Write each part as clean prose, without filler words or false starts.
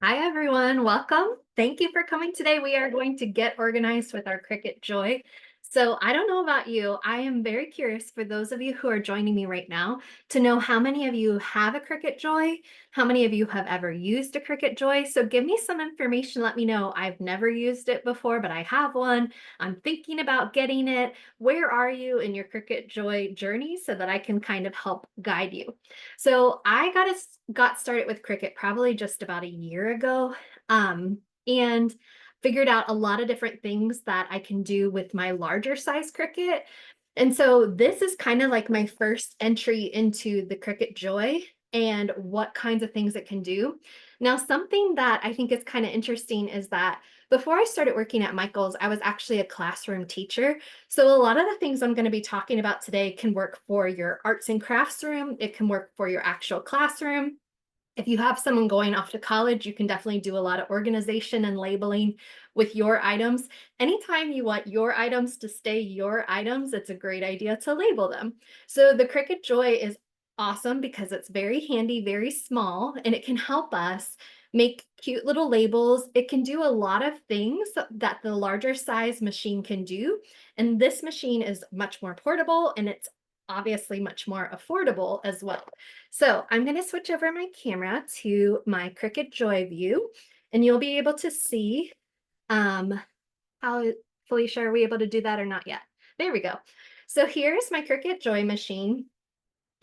Hi, everyone. Welcome. Thank you for coming today. We are going to get organized with our Cricut Joy. So I don't know about you. I am very curious for those of you who are joining me right now to know how many of you have a Cricut Joy, how many of you have ever used a Cricut Joy. So give me some information. Let me know. I've never used it before, but I have one. I'm thinking about getting it. Where are you in your Cricut Joy journey so that I can kind of help guide you? So I got started with Cricut probably just about a year ago, and figured out a lot of different things that I can do with my larger size Cricut. And so this is kind of like my first entry into the Cricut Joy and what kinds of things it can do. Now, something that I think is kind of interesting is that before I started working at Michael's, I was actually a classroom teacher. So a lot of the things I'm going to be talking about today can work for your arts and crafts room. It can work for your actual classroom. If you have someone going off to college, you can definitely do a lot of organization and labeling with your items. Anytime you want your items to stay your items, it's a great idea to label them. So the Cricut Joy is awesome because it's very handy, very small, and it can help us make cute little labels. It can do a lot of things that the larger size machine can do. And this machine is much more portable and it's obviously much more affordable as well. So I'm going to switch over my camera to my Cricut Joy view, and you'll be able to see um, how, Felicia, are we able to do that or not yet? There we go. So here's my Cricut Joy machine.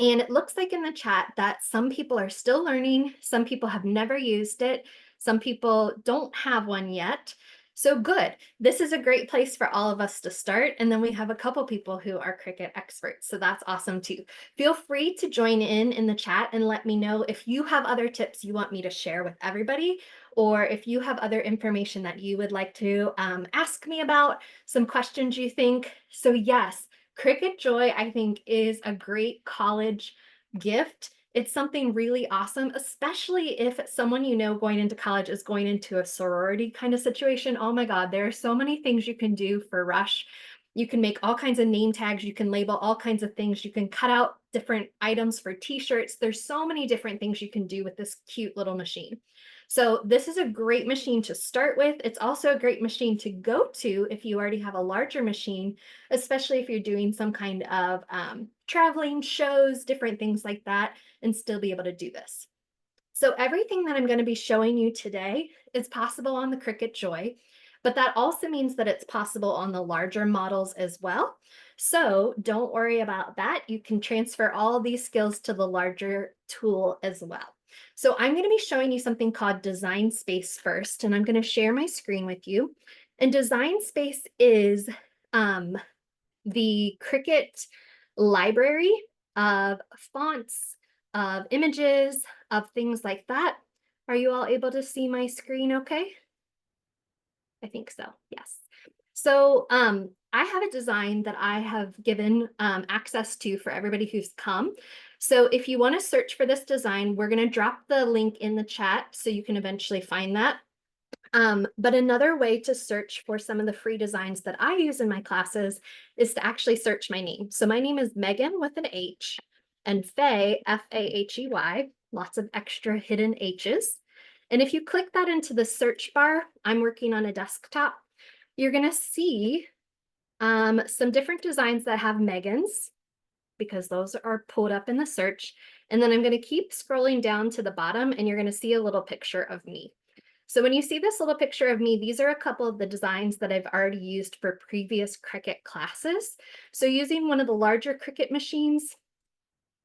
And it looks like in the chat that some people are still learning, some people have never used it, some people don't have one yet. So good. This is a great place for all of us to start. And then we have a couple people who are Cricut experts. So that's awesome too. Feel free to join in the chat and let me know if you have other tips you want me to share with everybody, or if you have other information that you would like to ask me about, some questions you think. So yes, Cricut Joy, I think, is a great college gift. It's something really awesome, especially if someone you know going into college is going into a sorority kind of situation. Oh my God, there are so many things you can do for Rush. You can make all kinds of name tags. You can label all kinds of things. You can cut out different items for t-shirts. There's so many different things you can do with this cute little machine. So this is a great machine to start with. It's also a great machine to go to if you already have a larger machine, especially if you're doing some kind of traveling shows, different things like that, and still be able to do this. So everything that I'm going to be showing you today is possible on the Cricut Joy, but that also means that it's possible on the larger models as well. So don't worry about that. You can transfer all of these skills to the larger tool as well. So I'm going to be showing you something called Design Space first, and I'm going to share my screen with you. And Design Space is the Cricut library of fonts, of images, of things like that. Are you all able to see my screen okay? I think so, yes. So I have a design that I have given access to for everybody who's come. So if you want to search for this design, we're going to drop the link in the chat so you can eventually find that. But another way to search for some of the free designs that I use in my classes is to actually search my name. So my name is Megan with an H and Faye, F-A-H-E-Y, lots of extra hidden H's. And if you click that into the search bar, I'm working on a desktop, you're going to see some different designs that have Megan's because those are pulled up in the search. And then I'm going to keep scrolling down to the bottom and you're going to see a little picture of me. So when you see this little picture of me, these are a couple of the designs that I've already used for previous Cricut classes. So using one of the larger Cricut machines,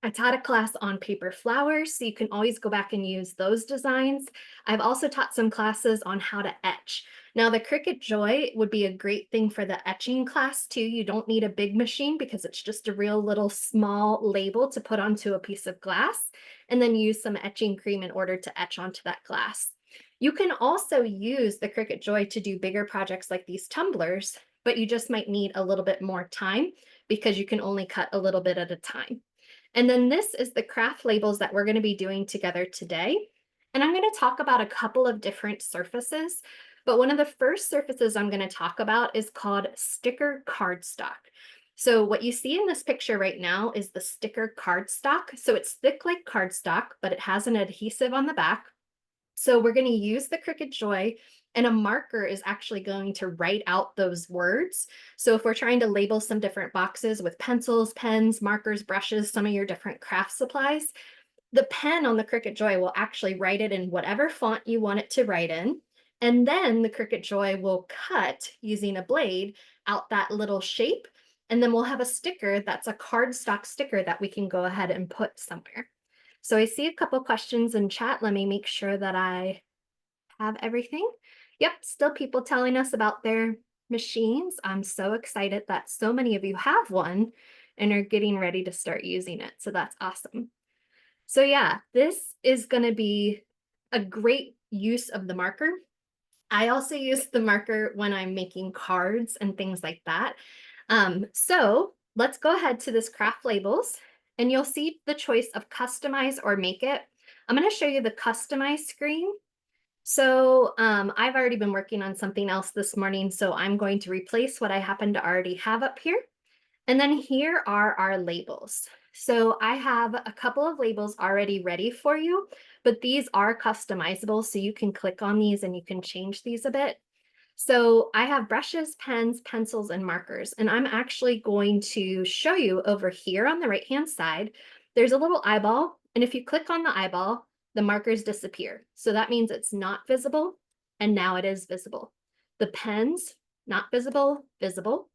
I taught a class on paper flowers, so you can always go back and use those designs. I've also taught some classes on how to etch. Now the Cricut Joy would be a great thing for the etching class too. You don't need a big machine because it's just a real little small label to put onto a piece of glass and then use some etching cream in order to etch onto that glass. You can also use the Cricut Joy to do bigger projects like these tumblers, but you just might need a little bit more time because you can only cut a little bit at a time. And then this is the craft labels that we're going to be doing together today. And I'm going to talk about a couple of different surfaces, but one of the first surfaces I'm going to talk about is called sticker cardstock. So what you see in this picture right now is the sticker cardstock. So it's thick like cardstock, but it has an adhesive on the back. So we're going to use the Cricut Joy, and a marker is actually going to write out those words. So if we're trying to label some different boxes with pencils, pens, markers, brushes, some of your different craft supplies, the pen on the Cricut Joy will actually write it in whatever font you want it to write in. And then the Cricut Joy will cut using a blade out that little shape. And then we'll have a sticker that's a cardstock sticker that we can go ahead and put somewhere. So I see a couple questions in chat. Let me make sure that I have everything. Yep, still people telling us about their machines. I'm so excited that so many of you have one and are getting ready to start using it. So that's awesome. So yeah, this is going to be a great use of the marker. I also use the marker when I'm making cards and things like that. So let's go ahead to this craft labels, and you'll see the choice of customize or make it. I'm going to show you the customize screen. So I've already been working on something else this morning, so I'm going to replace what I happen to already have up here. And then here are our labels. So I have a couple of labels already ready for you, but these are customizable. So you can click on these and you can change these a bit. So I have brushes, pens, pencils, and markers, and I'm actually going to show you over here on the right-hand side, there's a little eyeball. And if you click on the eyeball, the markers disappear. So that means it's not visible. And now it is visible. The pens, not visible, visible.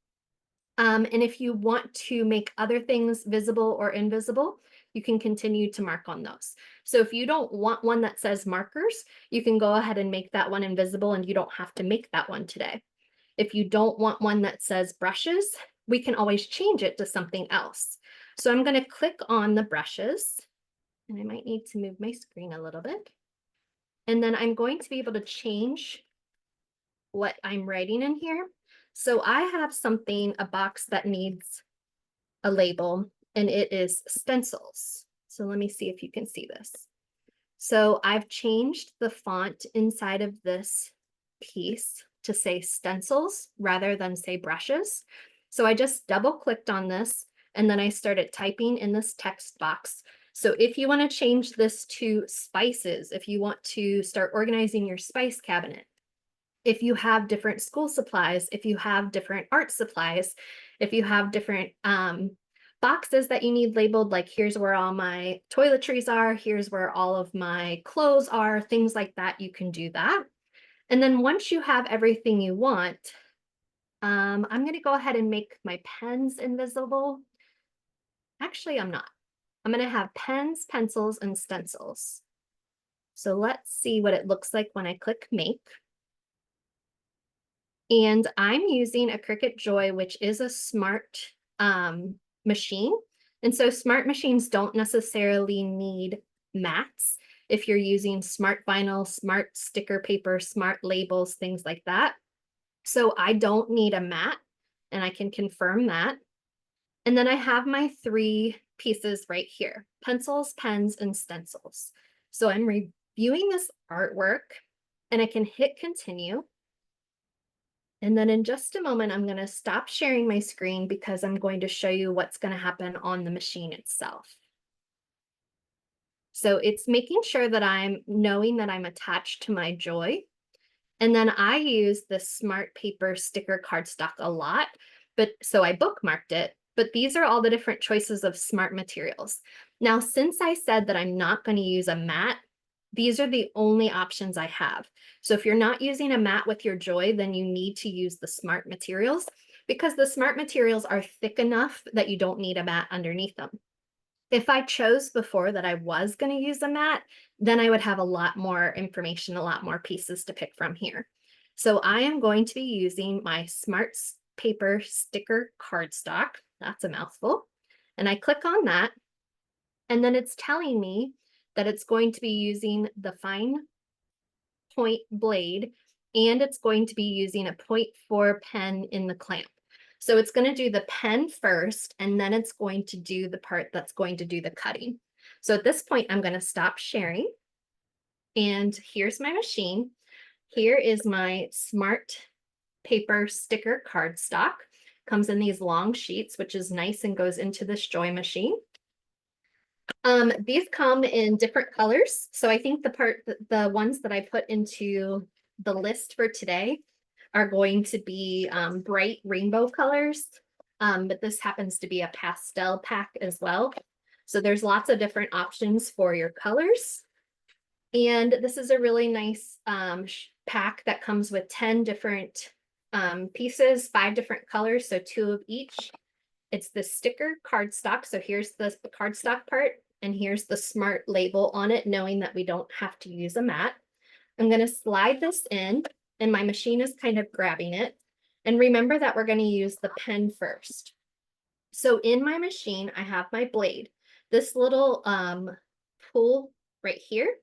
And if you want to make other things visible or invisible, you can continue to mark on those. So if you don't want one that says markers, you can go ahead and make that one invisible and you don't have to make that one today. If you don't want one that says brushes, we can always change it to something else. So I'm going to click on the brushes, and I might need to move my screen a little bit. And then I'm going to be able to change what I'm writing in here. So I have something, a box that needs a label, and it is stencils. So let me see if you can see this. So I've changed the font inside of this piece to say stencils rather than say brushes. So I just double clicked on this and then I started typing in this text box. So if you want to change this to spices, if you want to start organizing your spice cabinet, if you have different school supplies, if you have different art supplies, if you have different boxes that you need labeled, like here's where all my toiletries are, here's where all of my clothes are, things like that, you can do that. And then once you have everything you want, I'm going to go ahead and make my pens invisible. Actually, I'm not. I'm going to have pens, pencils, and stencils. So let's see what it looks like when I click make. And I'm using a Cricut Joy, which is a smart machine. And so smart machines don't necessarily need mats. If you're using smart vinyl, smart sticker paper, smart labels, things like that. So I don't need a mat, and I can confirm that. And then I have my 3 pieces right here, pencils, pens, and stencils. So I'm reviewing this artwork, and I can hit continue. And then in just a moment, I'm going to stop sharing my screen because I'm going to show you what's going to happen on the machine itself. So it's making sure that I'm knowing that I'm attached to my Joy. And then I use the smart paper sticker cardstock a lot, but so I bookmarked it. But these are all the different choices of smart materials. Now, since I said that I'm not going to use a mat, these are the only options I have. So if you're not using a mat with your Joy, then you need to use the smart materials because the smart materials are thick enough that you don't need a mat underneath them. If I chose before that I was going to use a mat, then I would have a lot more information, a lot more pieces to pick from here. So I am going to be using my smart paper sticker cardstock. That's a mouthful. And I click on that, and then it's telling me that it's going to be using the fine point blade, and it's going to be using a 0.4 pen in the clamp. So it's going to do the pen first, and then it's going to do the part that's going to do the cutting. So at this point, I'm going to stop sharing. And here's my machine. Here is my smart paper sticker cardstock. Comes in these long sheets, which is nice and goes into this Joy machine. These come in different colors. So I think the ones that I put into the list for today are going to be bright rainbow colors. But this happens to be a pastel pack as well. So there's lots of different options for your colors. And this is a really nice pack that comes with 10 different pieces, 5 different colors, so 2 of each. It's the sticker cardstock. So here's the cardstock part, and here's the smart label on it, knowing that we don't have to use a mat. I'm going to slide this in, and my machine is kind of grabbing it. And remember that we're going to use the pen first. So in my machine, I have my blade. This little pull right here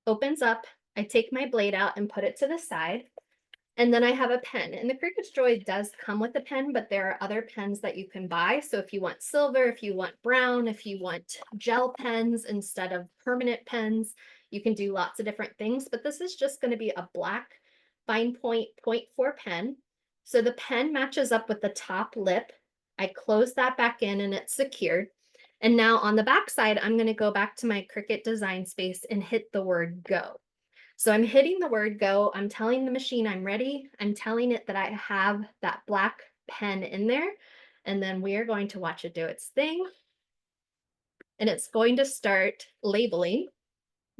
opens up. I take my blade out and put it to the side. And then I have a pen, and the Cricut Joy does come with a pen, but there are other pens that you can buy. So if you want silver, if you want brown, if you want gel pens instead of permanent pens, you can do lots of different things, but this is just going to be a black fine point 0.4 pen. So the pen matches up with the top lip. I close that back in and it's secured. And now on the back side, I'm going to go back to my Cricut design space and hit the word go. So I'm hitting the word go. I'm telling the machine I'm ready. I'm telling it that I have that black pen in there. And then we are going to watch it do its thing. And it's going to start labeling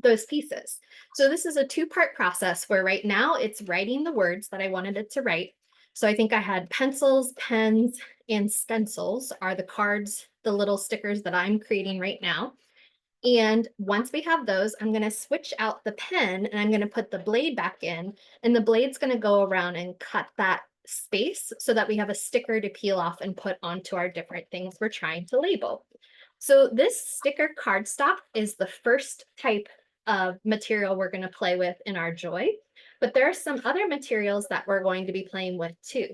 those pieces. So this is a 2-part process where right now it's writing the words that I wanted it to write. So I think I had pencils, pens, and stencils are the cards, the little stickers that I'm creating right now. And once we have those, I'm going to switch out the pen and I'm going to put the blade back in, and the blade's going to go around and cut that space so that we have a sticker to peel off and put onto our different things we're trying to label. So this sticker cardstock is the first type of material we're going to play with in our Joy, but there are some other materials that we're going to be playing with too.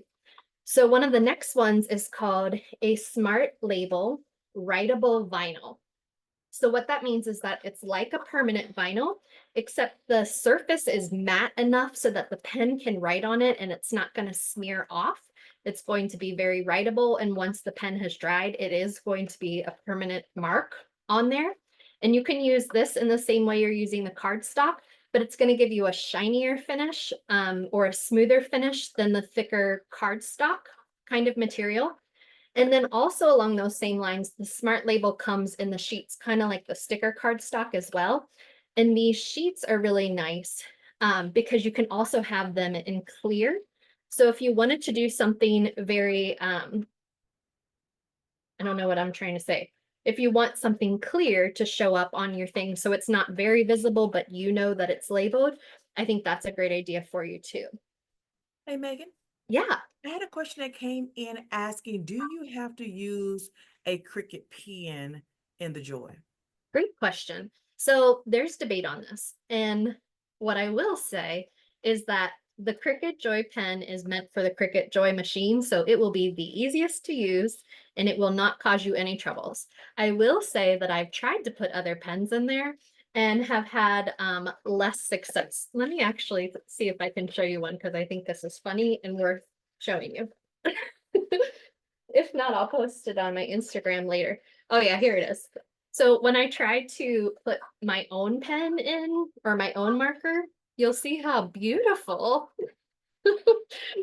So one of the next ones is called a Smart Label Writable Vinyl. So what that means is that it's like a permanent vinyl, except the surface is matte enough so that the pen can write on it and it's not going to smear off. It's going to be very writable, and once the pen has dried, it is going to be a permanent mark on there. And you can use this in the same way you're using the cardstock, but it's going to give you a shinier finish or a smoother finish than the thicker cardstock kind of material. And then also along those same lines, the Smart Label comes in the sheets, kind of like the sticker cardstock as well. And these sheets are really nice because you can also have them in clear. So if you wanted to do something very, I don't know what I'm trying to say. If you want something clear to show up on your thing so it's not very visible, but you know that it's labeled, I think that's a great idea for you too. Hey, Megan, Yeah. I had a question that came in asking, do you have to use a Cricut pen in the Joy? Great question. So there's debate on this. And what I will say is that the Cricut Joy pen is meant for the Cricut Joy machine, so it will be the easiest to use and it will not cause you any troubles. I will say that I've tried to put other pens in there and have had less success. Let me actually see if I can show you one because I think this is funny and worth showing you. If not, I'll post it on my Instagram later. Oh yeah, here it is. So when I try to put my own pen in or my own marker, you'll see how beautiful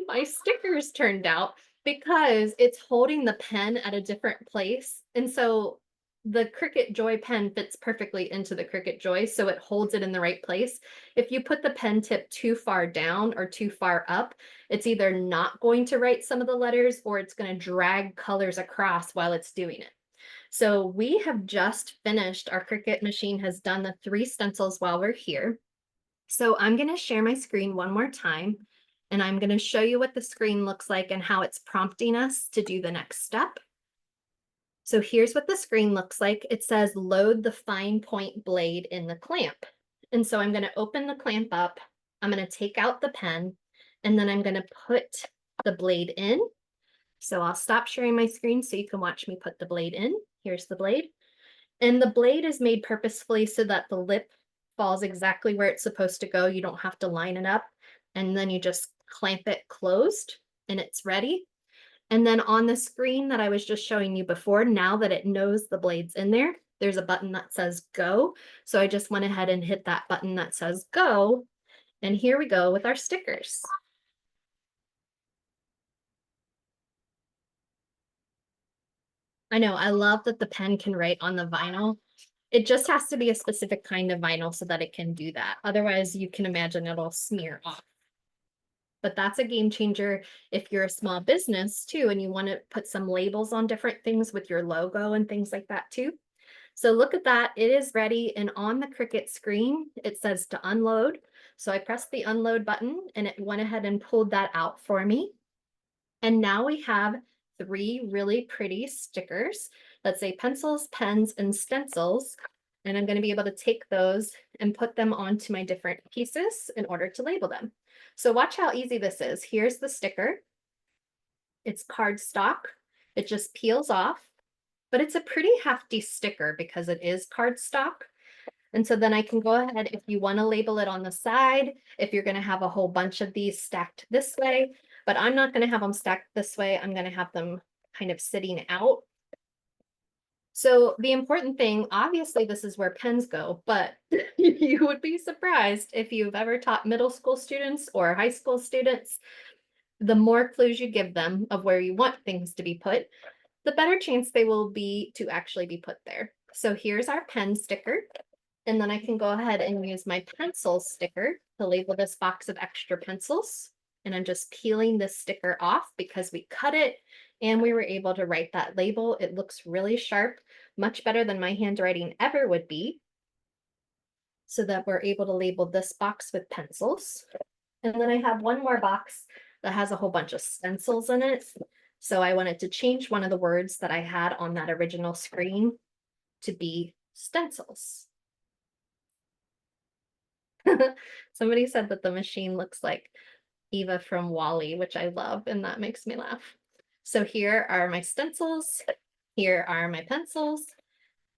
my stickers turned out because it's holding the pen at a different place. And so the Cricut Joy pen fits perfectly into the Cricut Joy, so it holds it in the right place. If you put the pen tip too far down or too far up, it's either not going to write some of the letters or it's going to drag colors across while it's doing it. So we have just finished, our Cricut machine has done the 3 stencils while we're here. So I'm going to share my screen one more time, and I'm going to show you what the screen looks like and how it's prompting us to do the next step. So here's what the screen looks like. It says load the fine point blade in the clamp. And so I'm going to open the clamp up. I'm going to take out the pen, and then I'm going to put the blade in. So I'll stop sharing my screen so you can watch me put the blade in. Here's the blade. And the blade is made purposefully so that the lip falls exactly where it's supposed to go. You don't have to line it up. And then you just clamp it closed and it's ready. And then on the screen that I was just showing you before, now that it knows the blade's in there, there's a button that says go. So I just went ahead and hit that button that says go. And here we go with our stickers. I know, I love that the pen can write on the vinyl. It just has to be a specific kind of vinyl so that it can do that. Otherwise, you can imagine it'll smear off. But that's a game changer if you're a small business too, and you want to put some labels on different things with your logo and things like that too. So look at that, it is ready. And on the Cricut screen, it says to unload. So I pressed the unload button and it went ahead and pulled that out for me. And now we have 3 really pretty stickers that say pencils, pens, and stencils. And I'm going to be able to take those and put them onto my different pieces in order to label them. So watch how easy this is. Here's the sticker. It's cardstock. It just peels off, but it's a pretty hefty sticker because it is cardstock. And so then I can go ahead, if you want to label it on the side, if you're going to have a whole bunch of these stacked this way, but I'm not going to have them stacked this way. I'm going to have them kind of sitting out. So the important thing, obviously this is where pens go, but you would be surprised if you've ever taught middle school students or high school students, the more clues you give them of where you want things to be put, the better chance they will be to actually be put there. So here's our pen sticker. And then I can go ahead and use my pencil sticker to label this box of extra pencils. And I'm just peeling this sticker off because we cut it and we were able to write that label. It looks really sharp, much better than my handwriting ever would be. So that we're able to label this box with pencils. And then I have one more box that has a whole bunch of stencils in it. So I wanted to change one of the words that I had on that original screen to be stencils. Somebody said that the machine looks like Eva from Wall-E, which I love, and that makes me laugh. So here are my stencils, here are my pencils,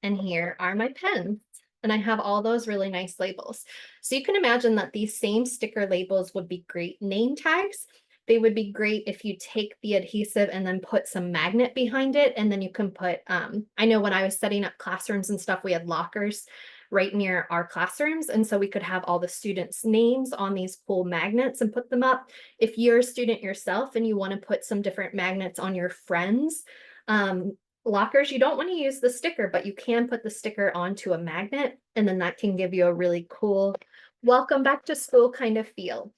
and here are my pens. And I have all those really nice labels. So you can imagine that these same sticker labels would be great name tags. They would be great if you take the adhesive and then put some magnet behind it. And then you can put, I know when I was setting up classrooms and stuff, we had lockers right near our classrooms. And so we could have all the students' names on these cool magnets and put them up. If you're a student yourself and you want to put some different magnets on your friends, lockers, you don't want to use the sticker, but you can put the sticker onto a magnet, and then that can give you a really cool welcome back to school kind of feel.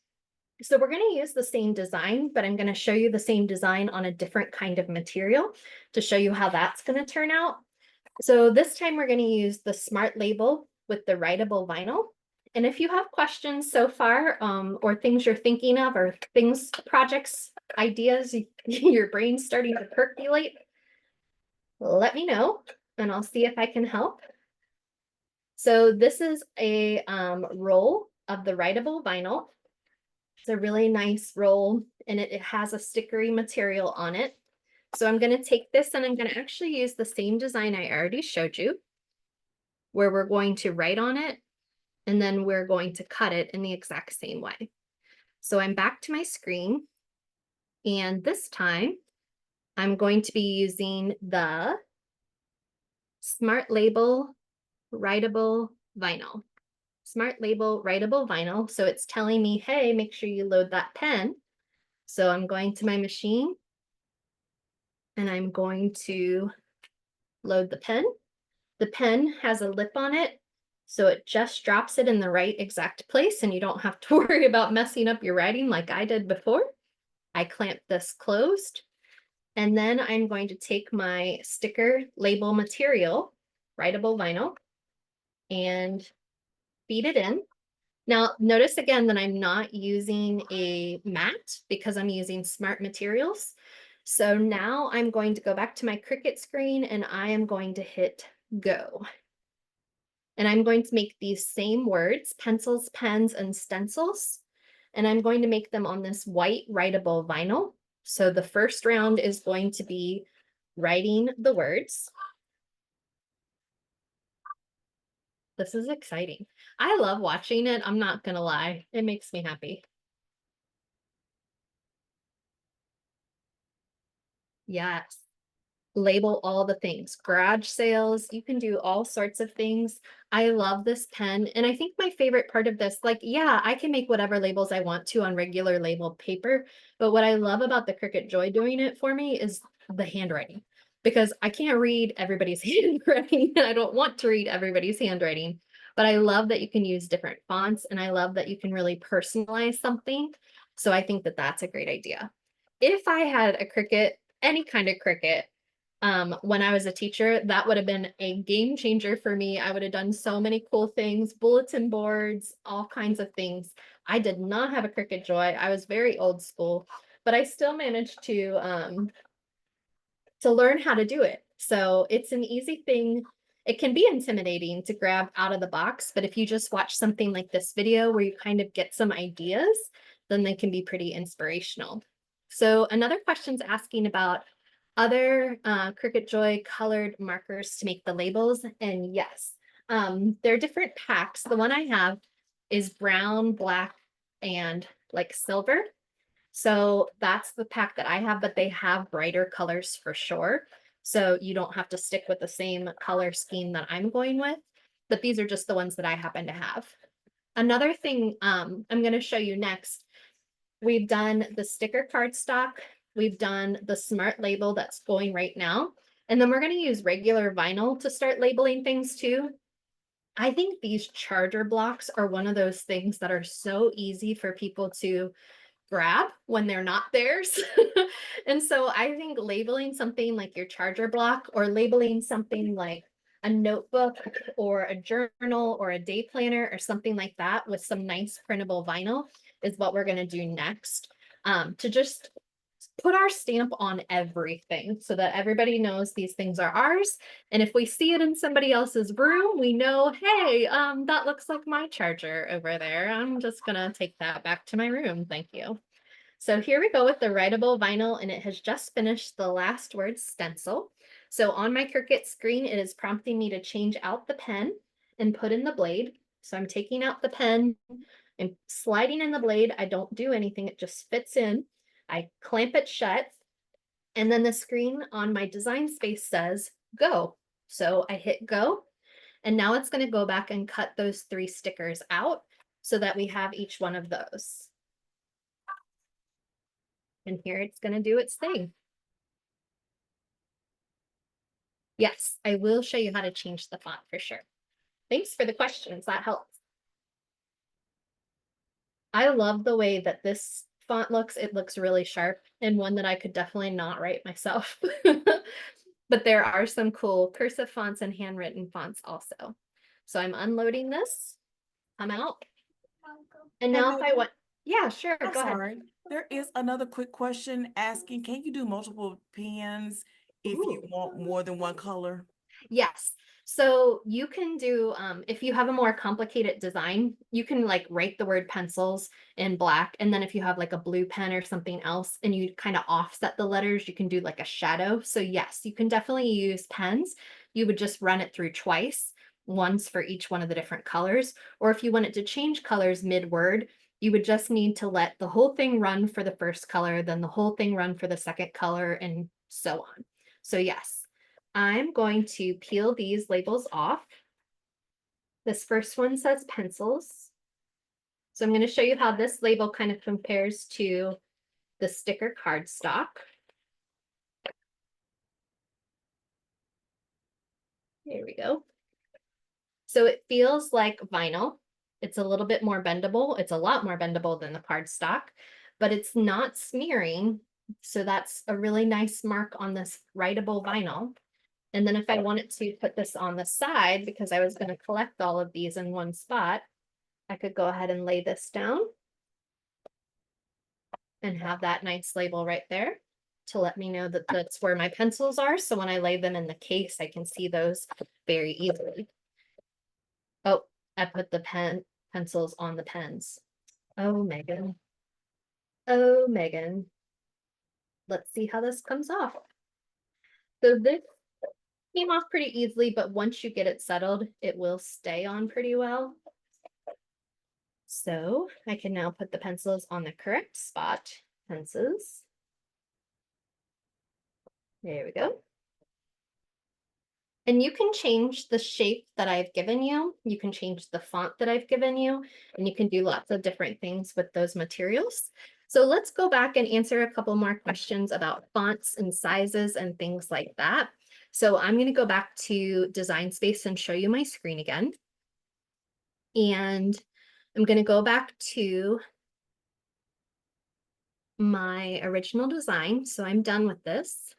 So we're going to use the same design, but I'm going to show you the same design on a different kind of material to show you how that's going to turn out. So this time we're going to use the Smart Label with the Writable vinyl. And if you have questions so far, or things you're thinking of, or things, projects, ideas, your brain's starting to percolate, let me know and I'll see if I can help. So this is a roll of the Writable vinyl. It's a really nice roll and it has a stickery material on it. So I'm going to take this and I'm going to actually use the same design I already showed you, where we're going to write on it and then we're going to cut it in the exact same way. So I'm back to my screen and this time I'm going to be using the Smart Label Writable vinyl. Smart Label Writable vinyl. So it's telling me, hey, make sure you load that pen. So I'm going to my machine and I'm going to load the pen. The pen has a lip on it, so it just drops it in the right exact place and you don't have to worry about messing up your writing like I did before. I clamp this closed and then I'm going to take my sticker label material, Writable vinyl, and feed it in. Now, notice again that I'm not using a mat because I'm using smart materials. So now I'm going to go back to my Cricut screen and I am going to hit go. And I'm going to make these same words, pencils, pens, and stencils. And I'm going to make them on this white writable vinyl. So the first round is going to be writing the words. This is exciting. I love watching it. I'm not gonna lie. It makes me happy. Yes. label all the things, garage sales, you can do all sorts of things. I love this pen. And I think my favorite part of this, like, yeah, I can make whatever labels I want to on regular labeled paper. But what I love about the Cricut Joy doing it for me is the handwriting, because I can't read everybody's handwriting and I don't want to read everybody's handwriting. But I love that you can use different fonts and I love that you can really personalize something. So I think that that's a great idea. If I had a Cricut, any kind of Cricut, when I was a teacher, that would have been a game changer for me. I would have done so many cool things, bulletin boards, all kinds of things. I did not have a Cricut Joy. I was very old school, but I still managed to learn how to do it. So it's an easy thing. It can be intimidating to grab out of the box, but if you just watch something like this video where you kind of get some ideas, then they can be pretty inspirational. So another question's asking about other Cricut Joy colored markers to make the labels. And yes, there are different packs. The one I have is brown, black, and like silver. So that's the pack that I have, but they have brighter colors for sure. So you don't have to stick with the same color scheme that I'm going with, but these are just the ones that I happen to have. Another thing I'm going to show you next, we've done the sticker cardstock, we've done the smart label that's going right now, and then we're going to use regular vinyl to start labeling things too. I think these charger blocks are one of those things that are so easy for people to grab when they're not theirs. And so I think labeling something like your charger block or labeling something like a notebook or a journal or a day planner or something like that with some nice printable vinyl is what we're going to do next, to just put our stamp on everything so that everybody knows these things are ours. And if we see it in somebody else's room, we know, hey, that looks like my charger over there. I'm just gonna take that back to my room. Thank you. So here we go with the writable vinyl, and it has just finished the last word stencil. So on my Cricut screen, it is prompting me to change out the pen and put in the blade. So I'm taking out the pen and sliding in the blade. I don't do anything, it just fits in. I clamp it shut, and then the screen on my design space says go. So I hit go, and now it's going to go back and cut those 3 stickers out so that we have each one of those. And here it's going to do its thing. Yes, I will show you how to change the font for sure. Thanks for the questions. That helps. I love the way that this font looks. It looks really sharp and one that I could definitely not write myself. But there are some cool cursive fonts and handwritten fonts also. So I'm unloading this. I'm out. And Hey, now if I Megan, want, yeah, sure, I'm go ahead. sorry. There is another quick question asking, can you do multiple pens if you Ooh. want more than one color? Yes. So you can do, if you have a more complicated design, you can like write the word pencils in black. And then if you have like a blue pen or something else and you kind of offset the letters, you can do like a shadow. So yes, you can definitely use pens. You would just run it through twice, once for each one of the different colors. Or if you wanted to change colors mid-word, you would just need to let the whole thing run for the first color, then the whole thing run for the second color, and so on. So yes. I'm going to peel these labels off. This first one says pencils. So I'm going to show you how this label kind of compares to the sticker cardstock. There we go. So it feels like vinyl. It's a little bit more bendable. It's a lot more bendable than the cardstock, but it's not smearing. So that's a really nice mark on this writable vinyl. And then if I wanted to put this on the side, because I was going to collect all of these in one spot, I could go ahead and lay this down and have that nice label right there to let me know that that's where my pencils are. So when I lay them in the case, I can see those very easily. Oh, I put the pencils on the pens. Oh, Megan. Oh, Megan. Let's see how this comes off. So this came off pretty easily, but once you get it settled, it will stay on pretty well. So I can now put the pencils on the correct spot. Pencils. There we go. And you can change the shape that I've given you. You can change the font that I've given you, and you can do lots of different things with those materials. So let's go back and answer a couple more questions about fonts and sizes and things like that. So I'm going to go back to Design Space and show you my screen again. And I'm going to go back to my original design. So I'm done with this.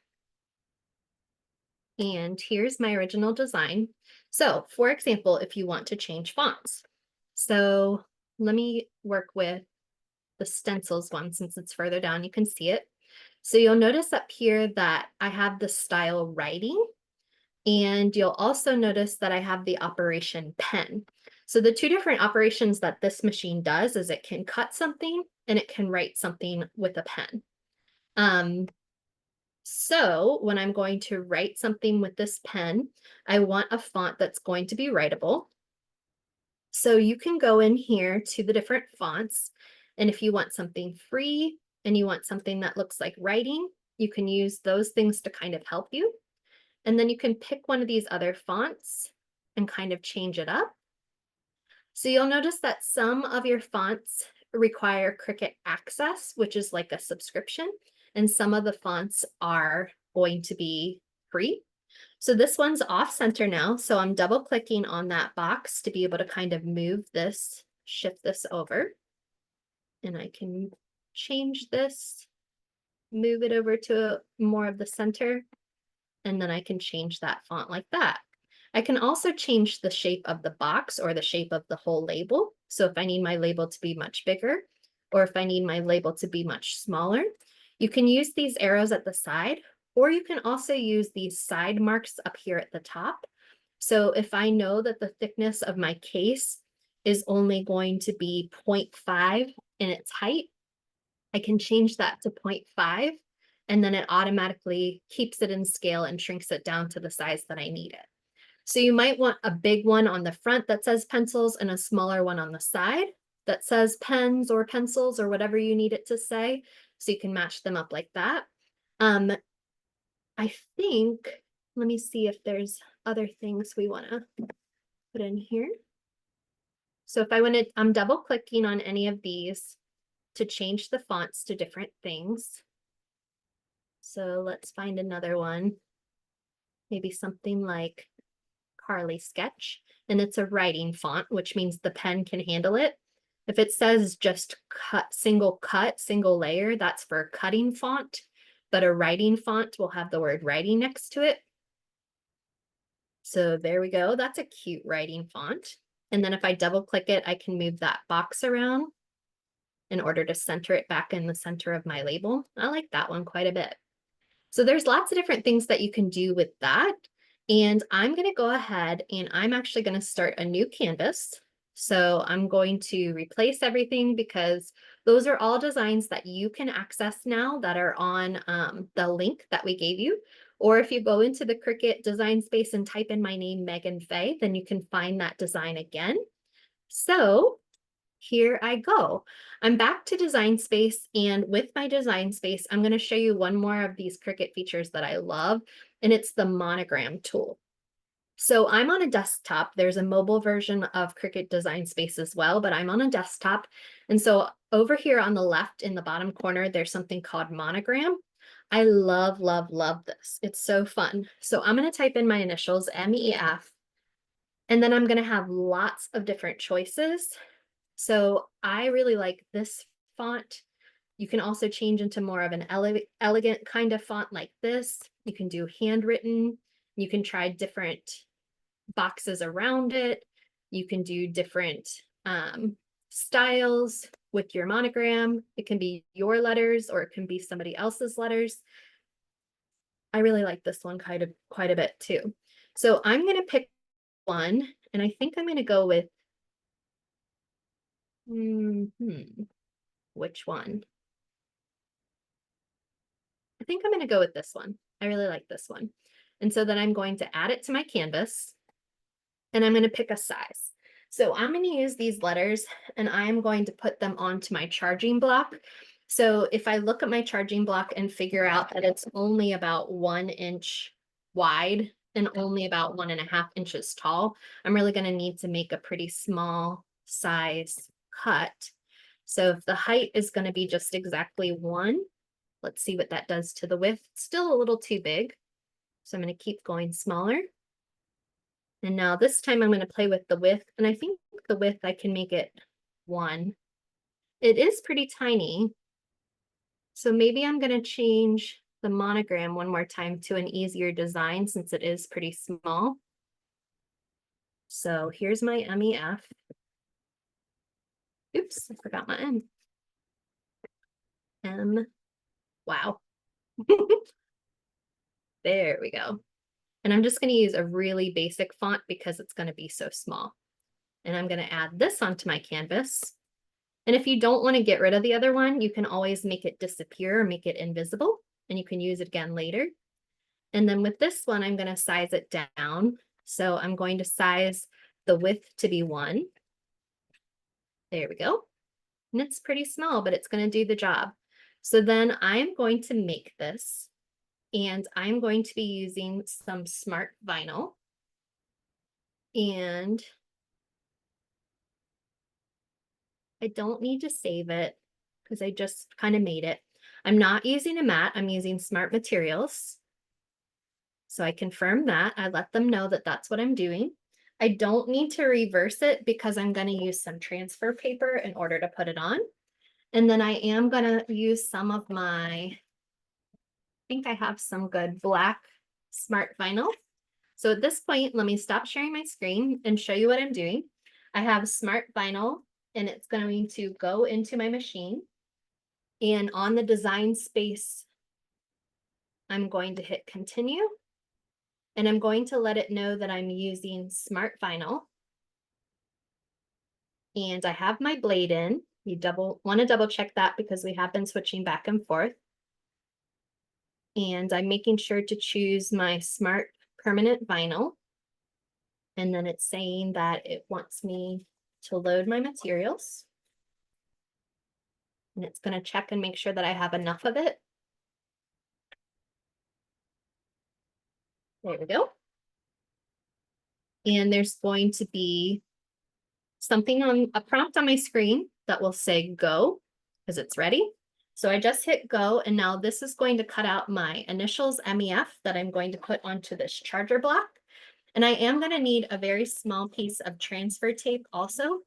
And here's my original design. So for example, if you want to change fonts. So let me work with the Stencils one since it's further down, you can see it. So you'll notice up here that I have the style writing, and you'll also notice that I have the operation pen. So the two different operations that this machine does is it can cut something and it can write something with a pen. So when I'm going to write something with this pen, I want a font that's going to be writable. So you can go in here to the different fonts, and if you want something free and you want something that looks like writing, you can use those things to kind of help you. And then you can pick one of these other fonts and kind of change it up. So you'll notice that some of your fonts require Cricut Access, which is like a subscription, and some of the fonts are going to be free. So this one's off center now, so I'm double clicking on that box to be able to kind of move this, shift this over, and I can change this, move it over to more of the center, and then I can change that font like that. I can also change the shape of the box or the shape of the whole label. So if I need my label to be much bigger, or if I need my label to be much smaller, you can use these arrows at the side, or you can also use these side marks up here at the top. So if I know that the thickness of my case is only going to be 0.5 in its height, I can change that to 0.5, and then it automatically keeps it in scale and shrinks it down to the size that I need it. So you might want a big one on the front that says pencils and a smaller one on the side that says pens or pencils or whatever you need it to say. So you can match them up like that. Um, I think, let me see if there's other things we want to put in here. So if I want to, I'm double clicking on any of these to change the fonts to different things. So let's find another one. Maybe something like Carly Sketch, and it's a writing font, which means the pen can handle it. If it says just cut, single layer, that's for a cutting font, but a writing font will have the word writing next to it. So there we go. That's a cute writing font. And then if I double click it, I can move that box around in order to center it back in the center of my label. I like that one quite a bit. So there's lots of different things that you can do with that. And I'm going to go ahead and I'm actually going to start a new canvas. So I'm going to replace everything because those are all designs that you can access now that are on the link that we gave you. Or if you go into the Cricut design space and type in my name, Megan Fay, then you can find that design again. So here I go. I'm back to Design Space, and with my Design Space, I'm going to show you one more of these Cricut features that I love, and it's the monogram tool. So I'm on a desktop. There's a mobile version of Cricut Design Space as well, but I'm on a desktop. And so over here on the left in the bottom corner, there's something called monogram. I love, love, love this. It's so fun. So I'm going to type in my initials, MEF, and then I'm going to have lots of different choices. So I really like this font. You can also change into more of an elegant kind of font like this. You can do handwritten. You can try different boxes around it. You can do different styles with your monogram. It can be your letters or it can be somebody else's letters. I really like this one quite a bit too. So I'm going to pick one, and I think I'm going to go with which one? I think I'm going to go with this one. I really like this one. And so then I'm going to add it to my canvas, and I'm going to pick a size. So I'm going to use these letters and I'm going to put them onto my charging block. So if I look at my charging block and figure out that it's only about 1 inch wide and only about 1.5 inches tall, I'm really going to need to make a pretty small size cut. So if the height is going to be just exactly 1, let's see what that does to the width. It's still a little too big. So I'm going to keep going smaller. And now this time I'm going to play with the width. And I think the width, I can make it 1. It is pretty tiny. So maybe I'm going to change the monogram one more time to an easier design since it is pretty small. So here's my MEF. Oops, I forgot my M. M. Wow. There we go. And I'm just going to use a really basic font because it's going to be so small. And I'm going to add this onto my canvas. And if you don't want to get rid of the other one, you can always make it disappear or make it invisible, and you can use it again later. And then with this one, I'm going to size it down. So I'm going to size the width to be 1. There we go. And it's pretty small, but it's going to do the job. So then I'm going to make this, and I'm going to be using some smart vinyl. And I don't need to save it because I just kind of made it. I'm not using a matte, I'm using smart materials. So I confirm that. I let them know that that's what I'm doing. I don't need to reverse it because I'm going to use some transfer paper in order to put it on. And then I am going to use some of my, I think I have some good black smart vinyl. So at this point, let me stop sharing my screen and show you what I'm doing. I have smart vinyl, and it's going to go into my machine. And on the design space, I'm going to hit continue. And I'm going to let it know that I'm using smart vinyl. And I have my blade in. You want to double check that because we have been switching back and forth. And I'm making sure to choose my smart permanent vinyl. And then it's saying that it wants me to load my materials. And it's going to check and make sure that I have enough of it. There we go. And there's going to be something on a prompt on my screen that will say go because it's ready. So I just hit go, and now this is going to cut out my initials MEF that I'm going to put onto this charger block. And I am going to need a very small piece of transfer tape also.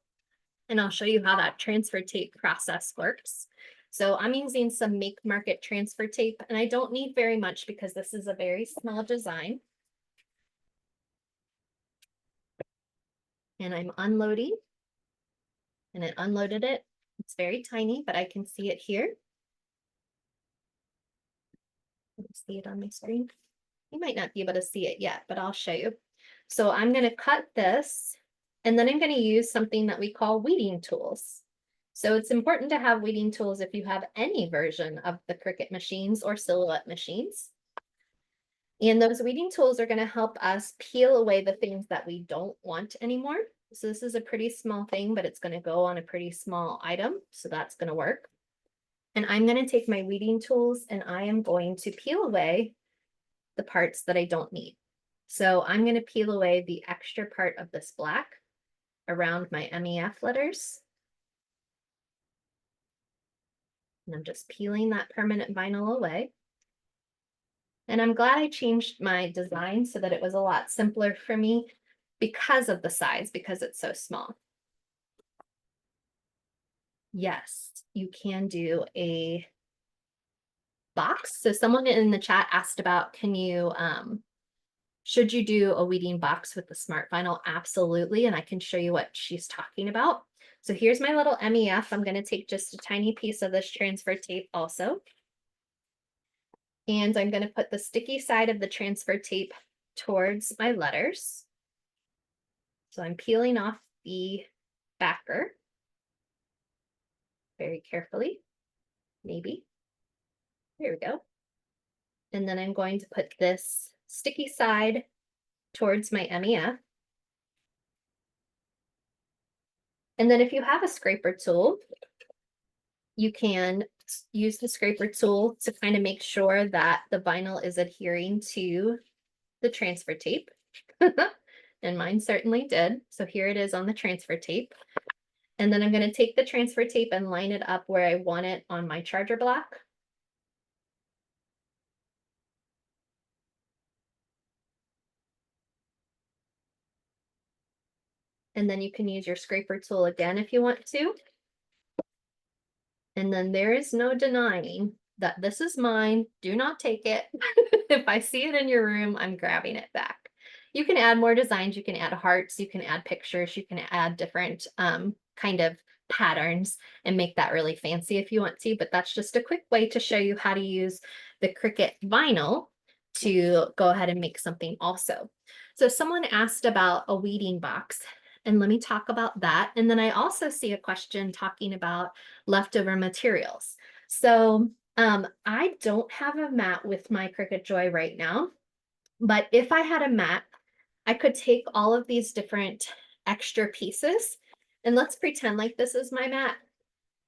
And I'll show you how that transfer tape process works. So I'm using some Make Market transfer tape, and I don't need very much because this is a very small design. And I'm unloading, and it unloaded it. It's very tiny, but I can see it here. Let me see it on my screen. You might not be able to see it yet, but I'll show you. So I'm going to cut this, and then I'm going to use something that we call weeding tools. So it's important to have weeding tools if you have any version of the Cricut machines or Silhouette machines. And those weeding tools are going to help us peel away the things that we don't want anymore. So this is a pretty small thing, but it's going to go on a pretty small item. So that's going to work. And I'm going to take my weeding tools, and I am going to peel away the parts that I don't need. So I'm going to peel away the extra part of this black around my MEF letters. And I'm just peeling that permanent vinyl away. And I'm glad I changed my design so that it was a lot simpler for me because of the size, because it's so small. Yes, you can do a box. So someone in the chat asked about, should you do a weeding box with the smart vinyl? Absolutely. And I can show you what she's talking about. So here's my little MEF. I'm going to take just a tiny piece of this transfer tape also. And I'm going to put the sticky side of the transfer tape towards my letters. So I'm peeling off the backer very carefully, maybe. There we go. And then I'm going to put this sticky side towards my MEF. And then if you have a scraper tool, you can use the scraper tool to kind of make sure that the vinyl is adhering to the transfer tape. And mine certainly did. So here it is on the transfer tape. And then I'm going to take the transfer tape and line it up where I want it on my charger block. And then you can use your scraper tool again if you want to. And then there is no denying that this is mine. Do not take it. If I see it in your room, I'm grabbing it back. You can add more designs. You can add hearts. You can add pictures. You can add different kind of patterns and make that really fancy if you want to. But that's just a quick way to show you how to use the Cricut vinyl to go ahead and make something also. So someone asked about a weeding box, and let me talk about that. And then I also see a question talking about leftover materials. So I don't have a mat with my Cricut Joy right now, but if I had a mat, I could take all of these different extra pieces, and let's pretend like this is my mat.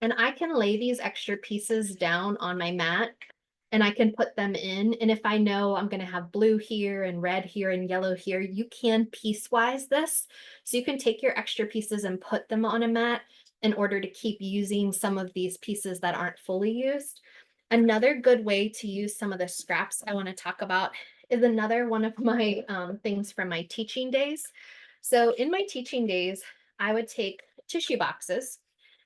And I can lay these extra pieces down on my mat and I can put them in. And if I know I'm going to have blue here and red here and yellow here, you can piecewise this. So you can take your extra pieces and put them on a mat in order to keep using some of these pieces that aren't fully used. Another good way to use some of the scraps I want to talk about is another one of my things from my teaching days. So in my teaching days, I would take tissue boxes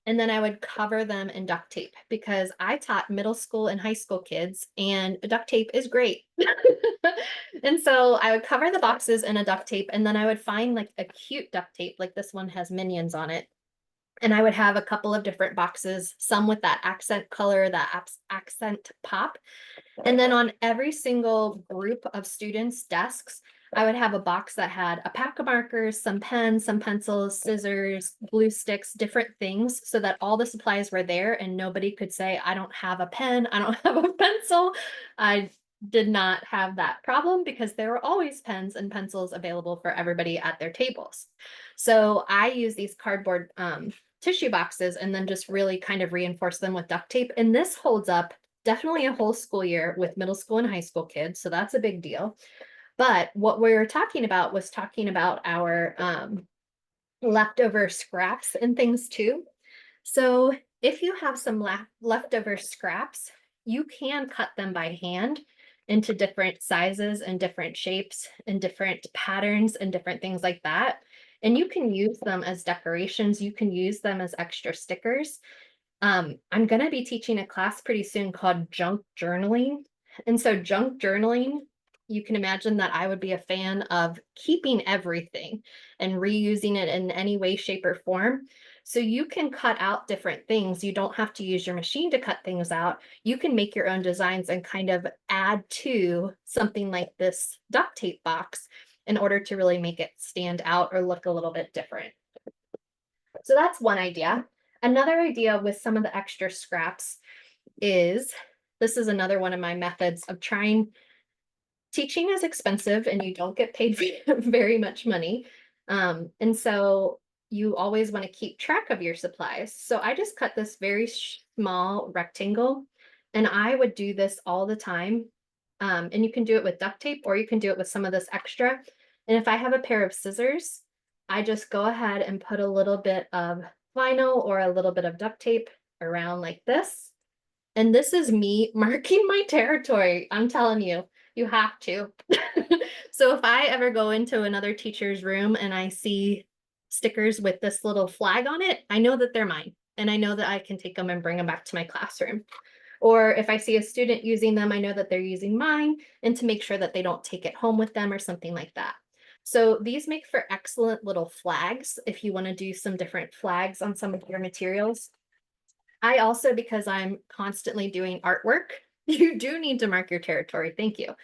and then I would cover them in duct tape because I taught middle school and high school kids, and duct tape is great. And so I would cover the boxes in a duct tape, and then I would find like a cute duct tape, like this one has minions on it. And I would have a couple of different boxes, some with that accent color, that accent pop. And then on every single group of students' desks, I would have a box that had a pack of markers, some pens, some pencils, scissors, glue sticks, different things, so that all the supplies were there and nobody could say, I don't have a pen, I don't have a pencil. I did not have that problem because there were always pens and pencils available for everybody at their tables. So I use these cardboard tissue boxes and then just really kind of reinforce them with duct tape. And this holds up definitely a whole school year with middle school and high school kids. So that's a big deal. But what we were talking about was talking about our leftover scraps and things too. So if you have some leftover scraps, you can cut them by hand into different sizes and different shapes and different patterns and different things like that. And you can use them as decorations. You can use them as extra stickers. I'm going to be teaching a class pretty soon called junk journaling. And so junk journaling, you can imagine that I would be a fan of keeping everything and reusing it in any way, shape, or form. So you can cut out different things. You don't have to use your machine to cut things out. You can make your own designs and kind of add to something like this duct tape box in order to really make it stand out or look a little bit different. So that's one idea. Another idea with some of the extra scraps is, this is another one of my methods of trying. Teaching is expensive and you don't get paid very much money. And so you always want to keep track of your supplies. So I just cut this very small rectangle and I would do this all the time. And you can do it with duct tape or you can do it with some of this extra. And if I have a pair of scissors, I just go ahead and put a little bit of vinyl or a little bit of duct tape around like this. And this is me marking my territory. I'm telling you, you have to. So if I ever go into another teacher's room and I see stickers with this little flag on it, I know that they're mine. And I know that I can take them and bring them back to my classroom. Or if I see a student using them, I know that they're using mine, and to make sure that they don't take it home with them or something like that. So these make for excellent little flags if you want to do some different flags on some of your materials. I also, because I'm constantly doing artwork, you do need to mark your territory. Thank you.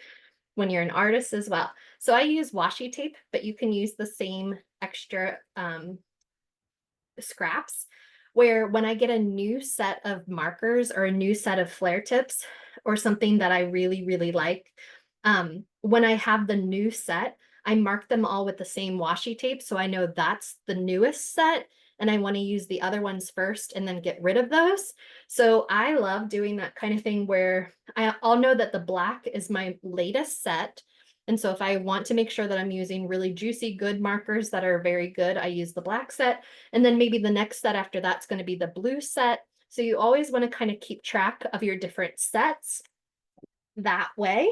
When you're an artist as well. So I use washi tape, but you can use the same extra scraps, where when I get a new set of markers or a new set of flare tips or something that I really, really like, when I have the new set, I mark them all with the same washi tape. So I know that's the newest set and I want to use the other ones first and then get rid of those. So I love doing that kind of thing where I'll know that the black is my latest set. And so if I want to make sure that I'm using really juicy, good markers that are very good, I use the black set. And then maybe the next set after that's going to be the blue set. So you always want to kind of keep track of your different sets that way,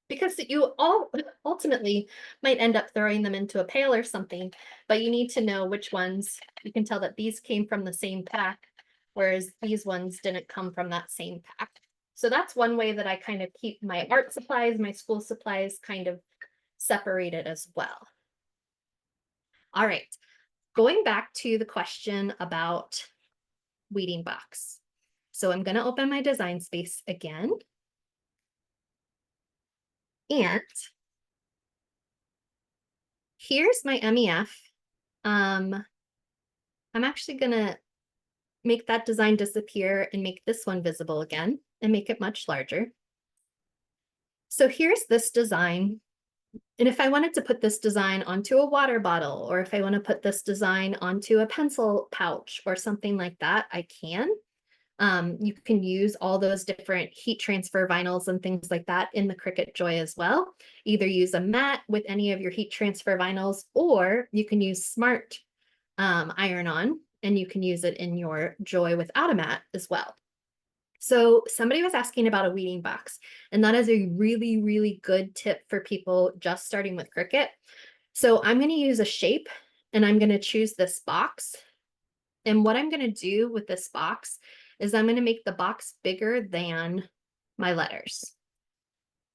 because you all ultimately might end up throwing them into a pail or something, but you need to know which ones. You can tell that these came from the same pack, whereas these ones didn't come from that same pack. So that's one way that I kind of keep my art supplies, my school supplies kind of separated as well. All right, going back to the question about weeding box. So I'm going to open my design space again. And here's my MEF. I'm actually going to make that design disappear and make this one visible again and make it much larger. So here's this design. And if I wanted to put this design onto a water bottle, or if I want to put this design onto a pencil pouch or something like that, I can. You can use all those different heat transfer vinyls and things like that in the Cricut Joy as well. Either use a mat with any of your heat transfer vinyls, or you can use Smart iron-on, and you can use it in your Joy without a mat as well. So somebody was asking about a weeding box, and that is a really, really good tip for people just starting with Cricut. So I'm going to use a shape, and I'm going to choose this box. And what I'm going to do with this box is I'm going to make the box bigger than my letters.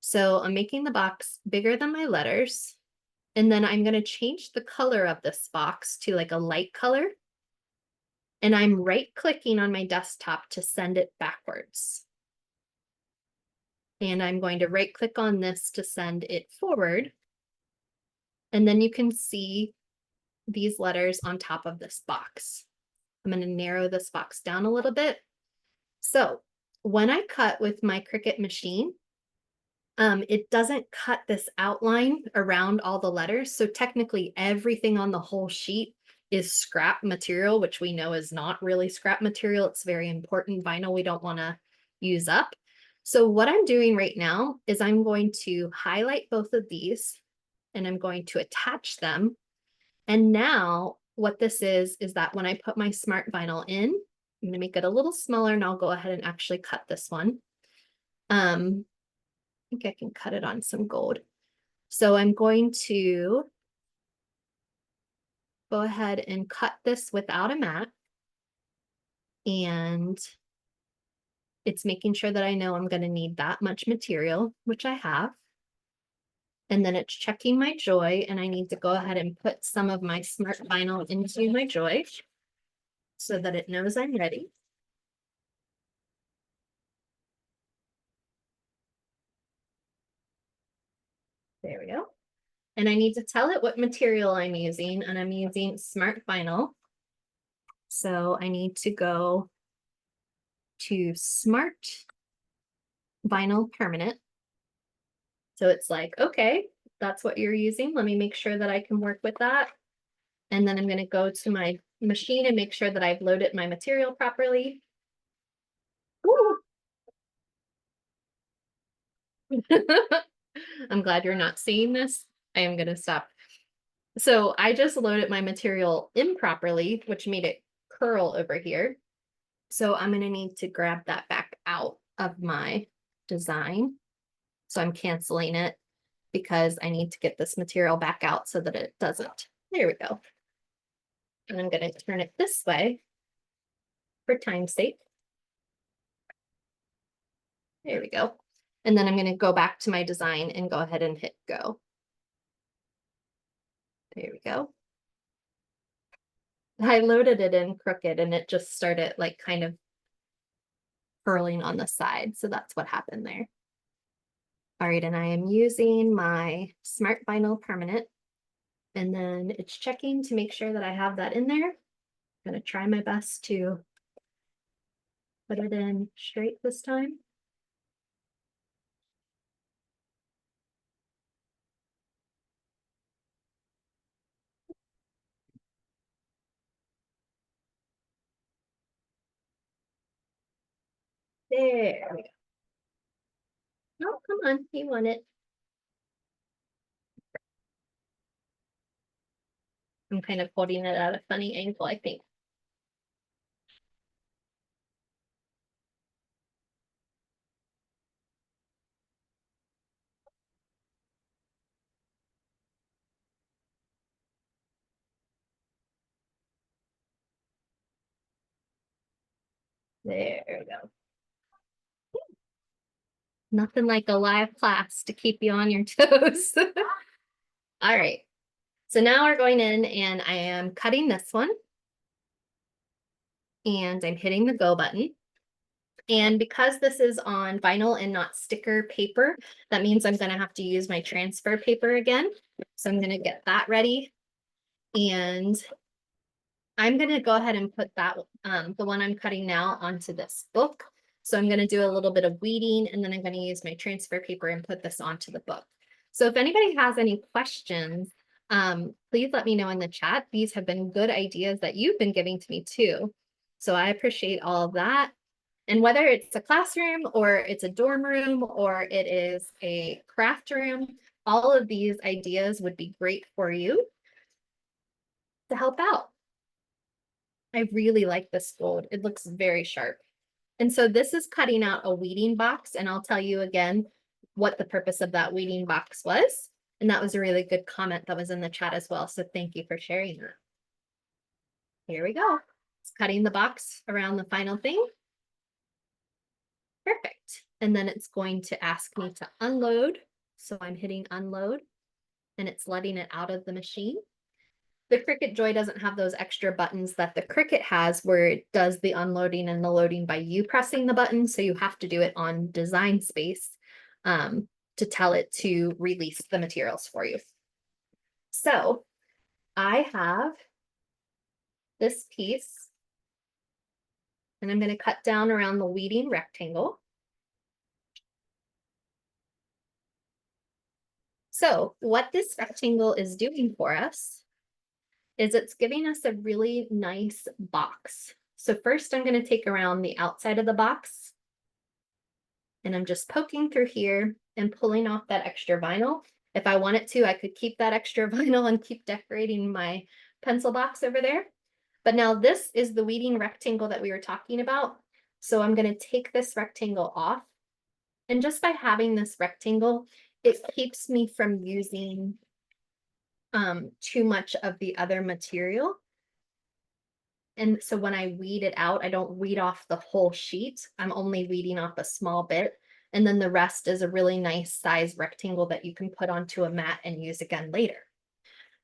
So I'm making the box bigger than my letters. And then I'm going to change the color of this box to like a light color. And I'm right clicking on my desktop to send it backwards. And I'm going to right click on this to send it forward. And then you can see these letters on top of this box. I'm going to narrow this box down a little bit. So when I cut with my Cricut machine, it doesn't cut this outline around all the letters. So technically everything on the whole sheet is scrap material, which we know is not really scrap material. It's very important vinyl we don't want to use up. So what I'm doing right now is I'm going to highlight both of these and I'm going to attach them. And now what this is that when I put my Smart Vinyl in, I'm going to make it a little smaller and I'll go ahead and actually cut this one. I think I can cut it on some gold. So I'm going to go ahead and cut this without a mat. And it's making sure that I know I'm going to need that much material, which I have. And then it's checking my Joy, and I need to go ahead and put some of my Smart Vinyl into my Joy so that it knows I'm ready. There we go. And I need to tell it what material I'm using, and I'm using Smart Vinyl. So I need to go to Smart Vinyl Permanent. So it's like, okay, that's what you're using. Let me make sure that I can work with that. And then I'm going to go to my machine and make sure that I've loaded my material properly. I'm glad you're not seeing this. I am going to stop. So I just loaded my material improperly, which made it curl over here. So I'm going to need to grab that back out of my design. So I'm canceling it because I need to get this material back out so that it doesn't. There we go. And I'm going to turn it this way for time's sake. There we go. And then I'm going to go back to my design and go ahead and hit go. There we go. I loaded it in Cricut and it just started like kind of curling on the side. So that's what happened there. All right, and I am using my Smart Vinyl Permanent. And then it's checking to make sure that I have that in there. I'm going to try my best to put it in straight this time. There we go. Oh, come on, you want it. I'm kind of holding it at a funny angle, I think. There we go. Nothing like a live class to keep you on your toes. All right. So now we're going in and I am cutting this one. And I'm hitting the go button. And because this is on vinyl and not sticker paper, that means I'm going to have to use my transfer paper again. So I'm going to get that ready. And I'm going to go ahead and put that, the one I'm cutting now, onto this book. So I'm going to do a little bit of weeding, and then I'm going to use my transfer paper and put this onto the book. So if anybody has any questions, please let me know in the chat. These have been good ideas that you've been giving to me too. So I appreciate all of that. And whether it's a classroom or it's a dorm room or it is a craft room, all of these ideas would be great for you to help out. I really like this gold. It looks very sharp. And so this is cutting out a weeding box, and I'll tell you again what the purpose of that weeding box was. And that was a really good comment that was in the chat as well. So thank you for sharing that. Here we go. It's cutting the box around the final thing. Perfect. And then it's going to ask me to unload. So I'm hitting unload and it's letting it out of the machine. The Cricut Joy doesn't have those extra buttons that the Cricut has where it does the unloading and the loading by you pressing the button. So you have to do it on Design Space to tell it to release the materials for you. So I have this piece and I'm going to cut down around the weeding rectangle. So what this rectangle is doing for us is it's giving us a really nice box. So first I'm going to take around the outside of the box and I'm just poking through here and pulling off that extra vinyl. If I wanted to, I could keep that extra vinyl and keep decorating my pencil box over there. But now this is the weeding rectangle that we were talking about. So I'm going to take this rectangle off. And just by having this rectangle, it keeps me from using too much of the other material. And so when I weed it out, I don't weed off the whole sheet. I'm only weeding off a small bit. And then the rest is a really nice size rectangle that you can put onto a mat and use again later.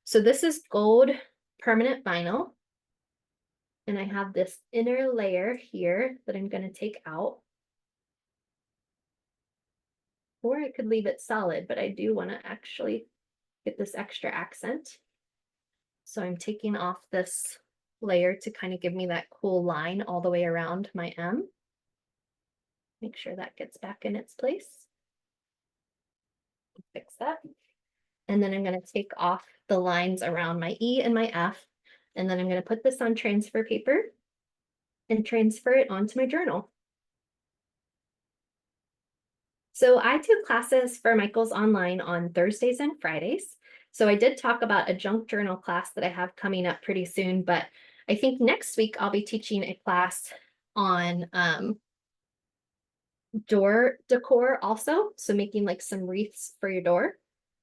So this is gold permanent vinyl. And I have this inner layer here that I'm going to take out. Or I could leave it solid, but I do want to actually get this extra accent. So I'm taking off this layer to kind of give me that cool line all the way around my M. Make sure that gets back in its place. Fix that. And then I'm going to take off the lines around my E and my F. And then I'm going to put this on transfer paper and transfer it onto my journal. So I do classes for Michael's online on Thursdays and Fridays. So I did talk about a junk journal class that I have coming up pretty soon, but I think next week I'll be teaching a class on door decor also. So making like some wreaths for your door.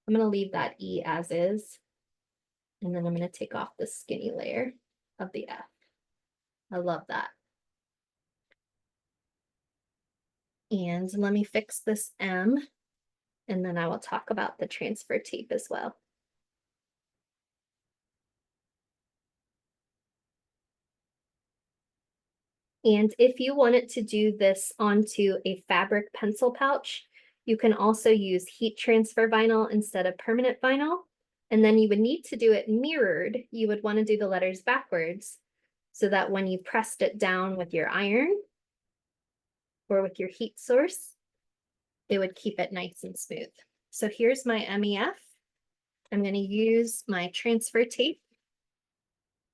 I'm going to leave that E as is. And then I'm going to take off the skinny layer of the F. I love that. And let me fix this M, and then I will talk about the transfer tape as well. And if you wanted to do this onto a fabric pencil pouch, you can also use heat transfer vinyl instead of permanent vinyl. And then you would need to do it mirrored. You would want to do the letters backwards so that when you pressed it down with your iron or with your heat source, it would keep it nice and smooth. So here's my MEF. I'm going to use my transfer tape.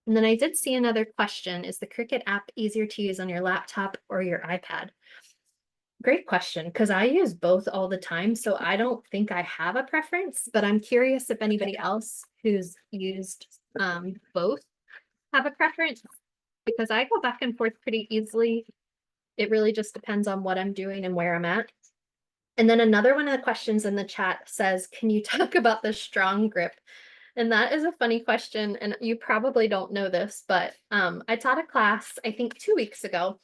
And then I did see another question. Is the Cricut app easier to use on your laptop or your iPad? Great question, because I use both all the time. So I don't think I have a preference, but I'm curious if anybody else who's used both have a preference because I go back and forth pretty easily. It really just depends on what I'm doing and where I'm at. And then another one of the questions in the chat says, can you talk about the strong grip? And that is a funny question, and you probably don't know this, but I taught a class, I think 2 weeks ago,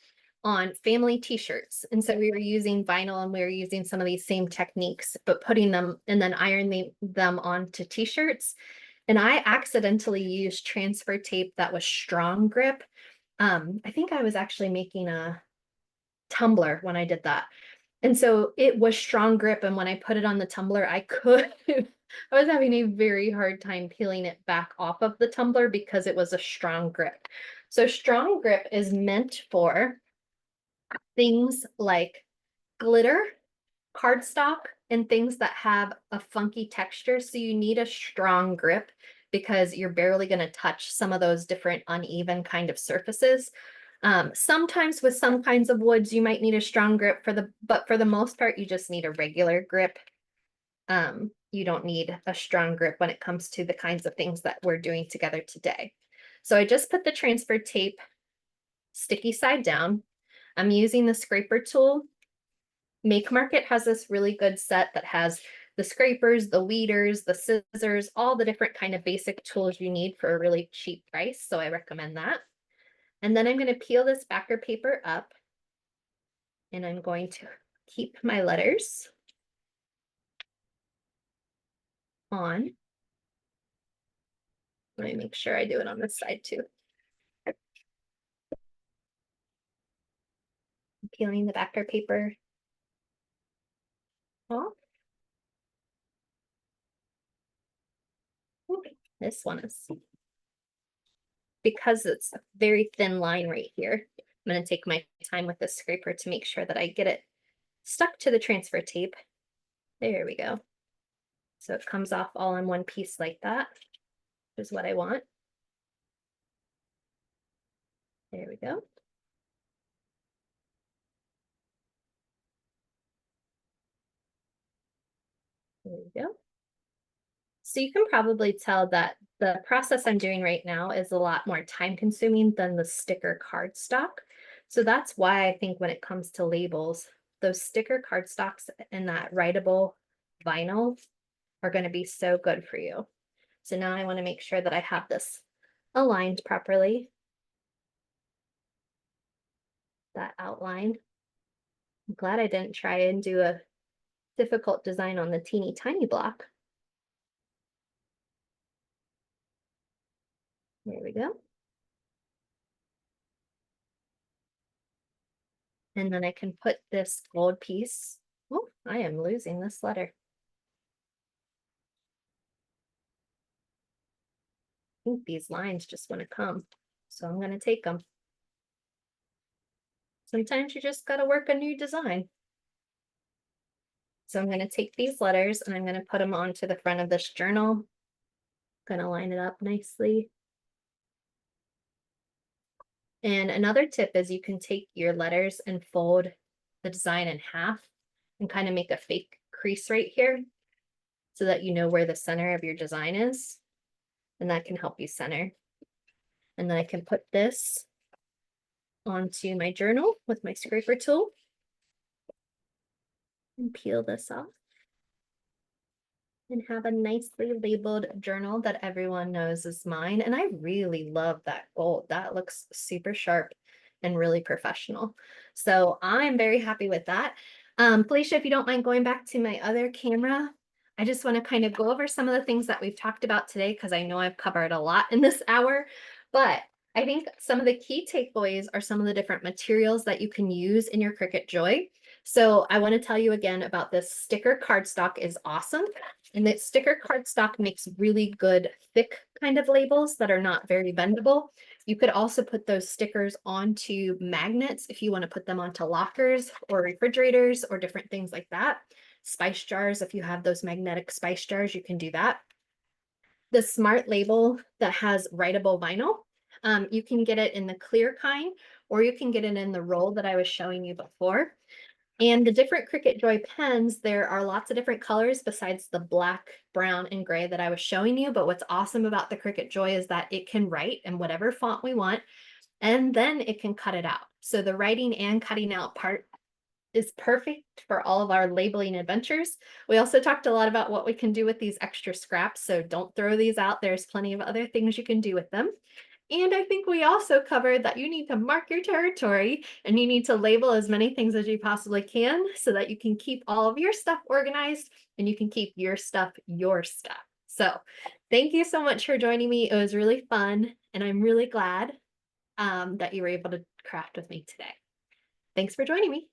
on family t-shirts. And so we were using vinyl and we were using some of these same techniques, but putting them and then ironing them onto t-shirts. And I accidentally used transfer tape that was strong grip. I think I was actually making a tumbler when I did that. And so it was strong grip, and when I put it on the tumbler, I could I was having a very hard time peeling it back off of the tumbler because it was a strong grip. So strong grip is meant for things like glitter, cardstock, and things that have a funky texture. So you need a strong grip because you're barely going to touch some of those different uneven kind of surfaces. Sometimes with some kinds of woods, you might need a strong grip but for the most part, you just need a regular grip. You don't need a strong grip when it comes to the kinds of things that we're doing together today. So I just put the transfer tape sticky side down. I'm using the scraper tool. Make Market has this really good set that has the scrapers, the weeders, the scissors, all the different kind of basic tools you need for a really cheap price. So I recommend that. And then I'm going to peel this backer paper up, and I'm going to keep my letters on. Let me make sure I do it on this side too. Peeling the backer paper off. Okay, this one is, because it's a very thin line right here, I'm going to take my time with the scraper to make sure that I get it stuck to the transfer tape. There we go. So it comes off all in one piece like that, is what I want. There we go. There we go. So you can probably tell that the process I'm doing right now is a lot more time consuming than the sticker cardstock. So that's why I think when it comes to labels, those sticker cardstocks and that writable vinyl are going to be so good for you. So now I want to make sure that I have this aligned properly. That outline. I'm glad I didn't try and do a difficult design on the teeny tiny block. There we go. And then I can put this gold piece. Oh, I am losing this letter. I think these lines just want to come, so I'm going to take them. Sometimes you just got to work a new design. So I'm going to take these letters and I'm going to put them onto the front of this journal. Going to line it up nicely. And another tip is you can take your letters and fold the design in half and kind of make a fake crease right here so that you know where the center of your design is. And that can help you center. And then I can put this onto my journal with my scraper tool and peel this off and have a nicely labeled journal that everyone knows is mine. And I really love that gold. That looks super sharp and really professional. So I'm very happy with that. Felicia, if you don't mind going back to my other camera, I just want to kind of go over some of the things that we've talked about today because I know I've covered a lot in this hour, but I think some of the key takeaways are some of the different materials that you can use in your Cricut Joy. So I want to tell you again about this sticker cardstock is awesome. And that sticker cardstock makes really good thick kind of labels that are not very bendable. You could also put those stickers onto magnets if you want to put them onto lockers or refrigerators or different things like that. Spice jars, if you have those magnetic spice jars, you can do that. The Smart Label that has writable vinyl, you can get it in the clear kind, or you can get it in the roll that I was showing you before. And the different Cricut Joy pens, there are lots of different colors besides the black, brown, and gray that I was showing you. But what's awesome about the Cricut Joy is that it can write in whatever font we want, and then it can cut it out. So the writing and cutting out part is perfect for all of our labeling adventures. We also talked a lot about what we can do with these extra scraps, so don't throw these out. There's plenty of other things you can do with them. And I think we also covered that you need to mark your territory and you need to label as many things as you possibly can so that you can keep all of your stuff organized and you can keep your stuff your stuff. So thank you so much for joining me. It was really fun, and I'm really glad that you were able to craft with me today. Thanks for joining me.